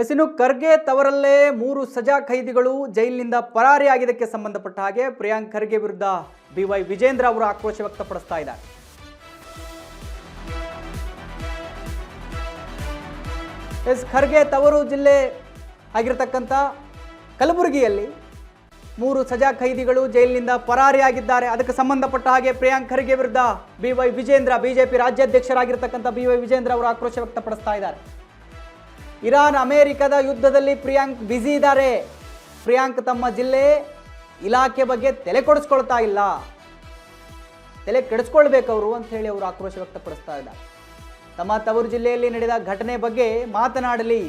ಇನ್ನು ಖರ್ಗೆ ತವರಲ್ಲೇ 3 ಸಜಾ ಖೈದಿಗಳು ಜೈಲಿನಿಂದ ಪರಾರಿಯಾಗಿದ್ದಕ್ಕೆ ಸಂಬಂಧಪಟ್ಟ ಹಾಗೆ ಪ್ರಿಯಾಂಕ್ ಖರ್ಗೆ ವಿರುದ್ಧ ಬಿವೈ ವಿಜೇಂದ್ರ ಅವರು ಆಕ್ರೋಶ ವ್ಯಕ್ತಪಡಿಸ್ತಾ ಇದ್ದಾರೆ. ಖರ್ಗೆ ತವರು ಜಿಲ್ಲೆ ಆಗಿರತಕ್ಕಂತ ಕಲಬುರಗಿಯಲ್ಲಿ 3 ಸಜಾ ಖೈದಿಗಳು ಜೈಲಿನಿಂದ ಪರಾರಿಯಾಗಿದ್ದಾರೆ. ಅದಕ್ಕೆ ಸಂಬಂಧಪಟ್ಟ ಹಾಗೆ ಪ್ರಿಯಾಂಕ್ ಖರ್ಗೆ ವಿರುದ್ಧ ಬಿವೈ ವಿಜೇಂದ್ರ ಬಿಜೆಪಿ ರಾಜ್ಯಾಧ್ಯಕ್ಷರಾಗಿರತಕ್ಕಂತ ಬಿವೈ ವಿಜೇಂದ್ರ ಅವರು ಆಕ್ರೋಶ ವ್ಯಕ್ತಪಡಿಸ್ತಾ ಇದ್ದಾರೆ. ಇರಾನ್ ಅಮೆರಿಕದ ಯುದ್ಧದಲ್ಲಿ ಪ್ರಿಯಾಂಕ್ ಬ್ಯುಸಿ ಇದ್ದಾರೆ. ಪ್ರಿಯಾಂಕ್ ತಮ್ಮ ಜಿಲ್ಲೆ ಇಲಾಖೆ ಬಗ್ಗೆ ತಲೆ ಕೆಡಿಸ್ಕೊಳ್ತಾ ಇಲ್ಲ, ತಲೆ ಕೆಡಿಸ್ಕೊಳ್ಬೇಕು ಅವರು ಅಂತ ಹೇಳಿ ಅವರು ಆಕ್ರೋಶ ವ್ಯಕ್ತಪಡಿಸ್ತಾ ಇದ್ದಾರೆ. ತಮ್ಮ ತವರು ಜಿಲ್ಲೆಯಲ್ಲಿ ನಡೆದ ಘಟನೆ ಬಗ್ಗೆ ಮಾತನಾಡಲಿ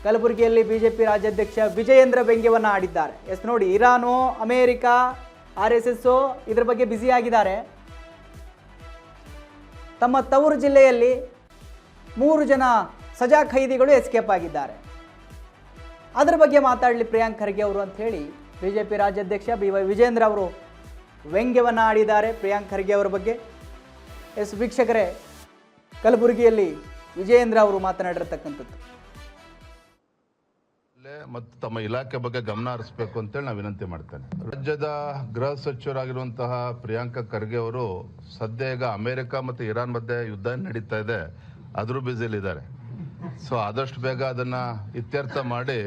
ಕಲಬುರಗಿಯಲ್ಲಿ ಬಿಜೆಪಿ ರಾಜ್ಯಾಧ್ಯಕ್ಷ ವಿಜಯೇಂದ್ರ ವ್ಯಂಗ್ಯವನ್ನು ಆಡಿದ್ದಾರೆ. ನೋಡಿ, ಇರಾನು ಅಮೆರಿಕ RSS ಇದ್ರ ಬಗ್ಗೆ ಬ್ಯುಸಿ ಆಗಿದ್ದಾರೆ. ತಮ್ಮ ತವರು ಜಿಲ್ಲೆಯಲ್ಲಿ 3 ಜನ ಸಜಾ ಖೈದಿಗಳು ಎಸ್ಕೇಪ್ ಆಗಿದ್ದಾರೆ. ಅದರ ಬಗ್ಗೆ ಮಾತಾಡಲಿ ಪ್ರಿಯಾಂಕ್ ಖರ್ಗೆ ಅವರು ಅಂತ ಹೇಳಿ ಬಿಜೆಪಿ ರಾಜ್ಯಾಧ್ಯಕ್ಷ ಬಿವೈ ವಿಜೇಂದ್ರ ಅವರು ವ್ಯಂಗ್ಯವನ್ನು ಆಡಿದ್ದಾರೆ ಪ್ರಿಯಾಂಕ್ ಖರ್ಗೆ ಅವರ ಬಗ್ಗೆ. ವೀಕ್ಷಕರೇ, ಕಲಬುರಗಿಯಲ್ಲಿ ವಿಜೇಂದ್ರ ಅವರು ಮಾತನಾಡಿರತಕ್ಕಂಥದ್ದು. ಮತ್ತು ತಮ್ಮ ಇಲಾಖೆ ಬಗ್ಗೆ ಗಮನ ಹರಿಸಬೇಕು ಅಂತೇಳಿ ನಾವು ವಿನಂತಿ ಮಾಡ್ತೇನೆ. ರಾಜ್ಯದ ಗೃಹ ಸಚಿವರಾಗಿರುವಂತಹ ಪ್ರಿಯಾಂಕ ಖರ್ಗೆ ಅವರು ಸದ್ಯ ಈಗ ಅಮೆರಿಕ ಮತ್ತು ಇರಾನ್ ಮಧ್ಯೆ ಯುದ್ಧ ನಡೀತಾ ಇದೆ, ಅದ್ರ ಬ್ಯುಸಿಲಿದ್ದಾರೆ. ಸೊ ಆದಷ್ಟು ಬೇಗ ಅದನ್ನ ಇತ್ಯರ್ಥ ಮಾಡಿ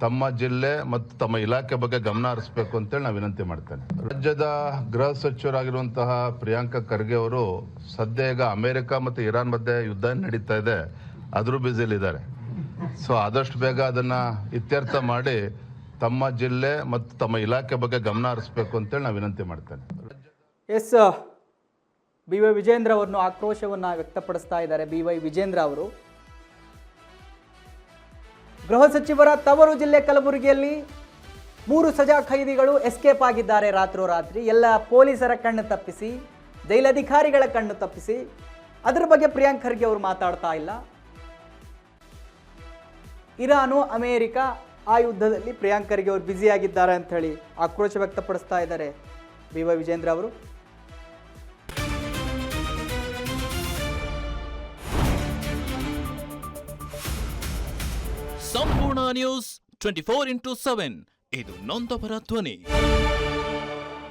ತಮ್ಮ ಜಿಲ್ಲೆ ಮತ್ತು ತಮ್ಮ ಇಲಾಖೆ ಬಗ್ಗೆ ಗಮನ ಹರಿಸಬೇಕು ಅಂತೇಳಿ ನಾವು ವಿನಂತಿ ಮಾಡ್ತೇನೆ. ರಾಜ್ಯದ ಗೃಹ ಸಚಿವರಾಗಿರುವಂತಹ ಪ್ರಿಯಾಂಕ ಖರ್ಗೆ ಅವರು ಸದ್ಯ ಈಗ ಅಮೆರಿಕ ಮತ್ತು ಇರಾನ್ ಮಧ್ಯೆ ಯುದ್ಧ ನಡೀತಾ ಇದೆ, ಅದ್ರ ಬ್ಯುಸಿಲಿದ್ದಾರೆ. ಸೊ ಆದಷ್ಟು ಬೇಗ ಅದನ್ನ ಇತ್ಯರ್ಥ ಮಾಡಿ ತಮ್ಮ ಜಿಲ್ಲೆ ಮತ್ತು ತಮ್ಮ ಇಲಾಖೆ ಬಗ್ಗೆ ಗಮನ ಹರಿಸಬೇಕು ಅಂತೇಳಿ ನಾವು ವಿನಂತಿ ಮಾಡ್ತೇನೆ. ಬಿವೈ ವಿಜೇಂದ್ರ ಅವರನ್ನು ಆಕ್ರೋಶವನ್ನು ವ್ಯಕ್ತಪಡಿಸ್ತಾ ಇದ್ದಾರೆ ಬಿವೈ ವಿಜೇಂದ್ರ ಅವರು. ಗೃಹ ಸಚಿವರ ತವರು ಜಿಲ್ಲೆ ಕಲಬುರಗಿಯಲ್ಲಿ 3 ಸಜಾ ಖೈದಿಗಳು ಎಸ್ಕೇಪ್ ಆಗಿದ್ದಾರೆ ರಾತ್ರೋರಾತ್ರಿ. ಎಲ್ಲ ಪೊಲೀಸರ ಕಣ್ಣು ತಪ್ಪಿಸಿ, ಜೈಲಧಿಕಾರಿಗಳ ಕಣ್ಣು ತಪ್ಪಿಸಿ ಅದರ ಬಗ್ಗೆ ಪ್ರಿಯಾಂಕ್ ಖರ್ಗೆ ಅವರು ಮಾತಾಡ್ತಾ ಇಲ್ಲ. ಇರಾನು ಅಮೆರಿಕ ಆ ಯುದ್ಧದಲ್ಲಿ ಪ್ರಿಯಾಂಕ್ ಖರ್ಗೆ ಅವರು ಬ್ಯುಸಿ ಆಗಿದ್ದಾರೆ ಅಂತ ಹೇಳಿ ಆಕ್ರೋಶ ವ್ಯಕ್ತಪಡಿಸ್ತಾ ಇದ್ದಾರೆ ಬಿವೈ ವಿಜೇಂದ್ರ ಅವರು. ಸಂಪೂರ್ಣ ನ್ಯೂಸ್ 24x7 ಇದು ನೊಂದವರ ಧ್ವನಿ.